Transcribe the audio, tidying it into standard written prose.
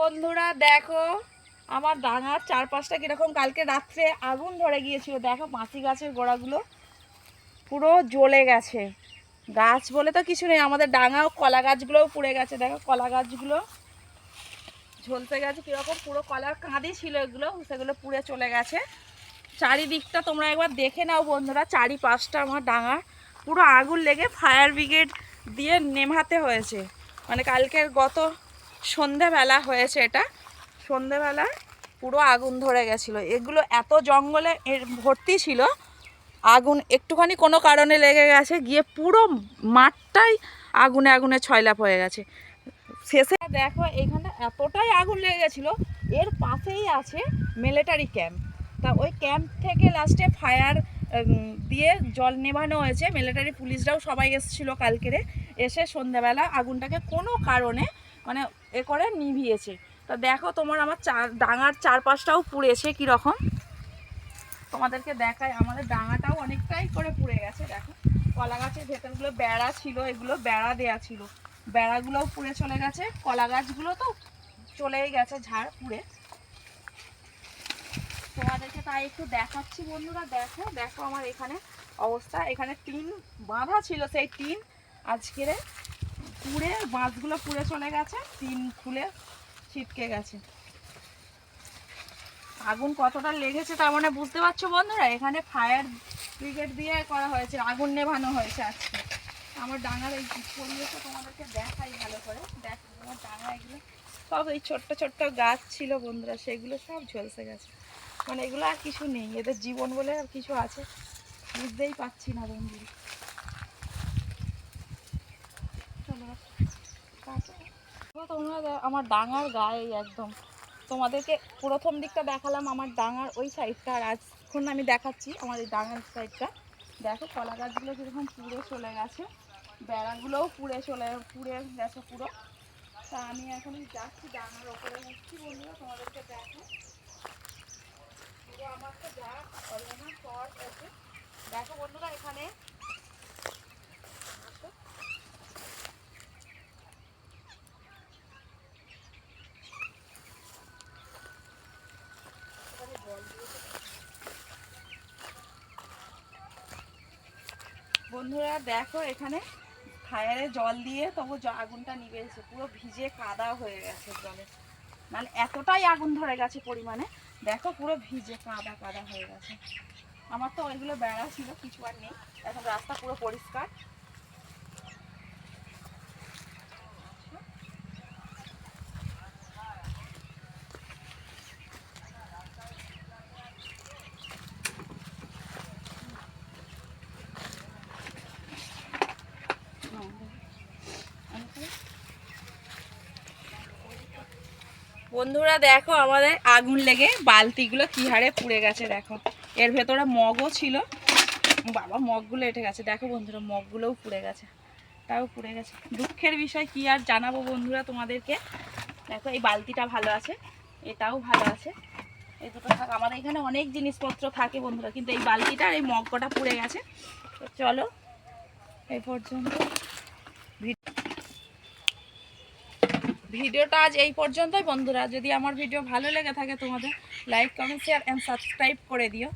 বন্ধুরা দেখো আমার ডাঙার চারপাশটা কিরকম কালকে রাত্রে আগুন ধরে গিয়েছিল। দেখো মাছি গাছের গোড়াগুলো পুরো জ্বলে গেছে। গাছ বলে তো কিছু নেই, আমাদের ডাঙাও কলা গাছগুলোও পুড়ে গেছে। দেখো কলা গাছগুলো ঝলতে গেছে কিরকম, পুরো কলার কাঁদি ছিল এগুলো, সেগুলো পুড়ে চলে গেছে। চারিদিকটা তোমরা একবার দেখে নাও বন্ধুরা, চারিপাশটা আমার ডাঙার পুরো আগুন লেগে ফায়ার ব্রিগেড দিয়ে নেভাতে হয়েছে। মানে কালকের গত সন্ধেবেলা হয়েছে, এটা সন্ধেবেলা পুরো আগুন ধরে গেছিলো। এগুলো এত জঙ্গলে ভর্তি ছিল, আগুন একটুখানি কোনো কারণে লেগে গেছে, গিয়ে পুরো মাঠটাই আগুনে আগুনে ছয়লাপ হয়ে গেছে। শেষে দেখো এইখানটা এতটাই আগুন লেগে গেছিলো, এর পাশেই আছে মিলিটারি ক্যাম্প। তা ওই ক্যাম্প থেকে লাস্টে ফায়ার দিয়ে জল নেভানো হয়েছে। মিলিটারি পুলিশরাও সবাই এসেছিলো কালকেরে, এসে সন্ধ্যাবেলা আগুনটাকে কোনো কারণে মানে এ করে নিভিয়েছে। তা দেখো তোমার আমার ডাঙার চারপাশটাও পুড়েছে কীরকম, তোমাদেরকে দেখায়। আমাদের ডাঙাটাও অনেকটাই করে পুড়ে গেছে। দেখো কলা গাছের ভেতরগুলো বেড়া ছিল, এগুলো বেড়া দেয়া ছিল, বেড়াগুলোও পুড়ে চলে গেছে। কলা গাছগুলো তো চলেই গেছে ঝাড় পুড়ে। তোমাদেরকে তাই একটু দেখাচ্ছি বন্ধুরা। দেখো দেখো আমার এখানে অবস্থা, এখানে টিন বাঁধা ছিল, সেই টিন আজকের পুড়ে বাঁশগুলো পুড়ে চলে গেছে, টিন খুলে ছিটকে গেছে। আগুন কতটা লেগেছে তার মানে বুঝতে পারছো বন্ধুরা। এখানে ফায়ার ব্রিগেড দিয়ে করা হয়েছে, আগুন নেভানো হয়েছে আজকে। আমার ডাঙার এই পরিবেশটা তোমাদেরকে দেখাই ভালো করে। দেখো আমার ডাঙা এগুলো সব এই ছোট্ট ছোট্ট গাছ ছিল বন্ধুরা, সেগুলো সব ঝলসে গেছে। মানে এগুলো আর কিছু নেই, এদের জীবন বলে আর কিছু আছে বুঝতেই পারছি না বন্ধুরা। তোমরা আমার ডাঙার গায়ে একদম, তোমাদেরকে প্রথম দিকটা দেখালাম আমার ডাঙার ওই সাইডটা, আর আজক্ষণ আমি দেখাচ্ছি আমার এই ডাঙার সাইডটা। দেখো কলা গাছগুলো কীরকম পুড়ে চলে গেছে, বেড়াগুলোও পুড়ে গেছে পুরো। তা আমি এখন যাচ্ছি ডাঙার ওপরে উঠছি বন্ধুরা, তোমাদেরকে দেখো পুরো আমার তো যা অরিজিনাল শর্ট আছে। দেখো বন্ধুরা এখানে বন্ধুরা দেখো এখানে ফায়ারে জল দিয়ে তবু আগুনটা নিভেছে, পুরো ভিজে কাদা হয়ে গেছে জলে। মানে এতটাই আগুন ধরে গেছে পরিমাণে, দেখো পুরো ভিজে কাদা কাদা হয়ে গেছে। আমার তো ওইগুলো বেড়া ছিল, কিছু আর নেই, এখন রাস্তা পুরো পরিষ্কার। বন্ধুরা দেখো আমাদের আগুন লেগে বালতিগুলো কি হারে পুড়ে গেছে। দেখো এর ভেতরে মগও ছিল, বাবা মগগুলো এঁটে গেছে। দেখো বন্ধুরা মগগুলোও পুড়ে গেছে, তাও পুড়ে গেছে। দুঃখের বিষয় কি আর জানাবো বন্ধুরা তোমাদেরকে। দেখো এই বালতিটা ভালো আছে, এটাও ভালো আছে, এই দুটো থাক। আমাদের এখানে অনেক জিনিসপত্র থাকে বন্ধুরা, কিন্তু এই বালতিটা আর এই মগটা পুড়ে গেছে। তো চলো এই পর্যন্ত ভিডিওটা আজ এই পর্যন্তই বন্ধুরা। যদি আমার ভিডিও ভালো লেগে থাকে তোমাদের like comment share and subscribe করে দিও।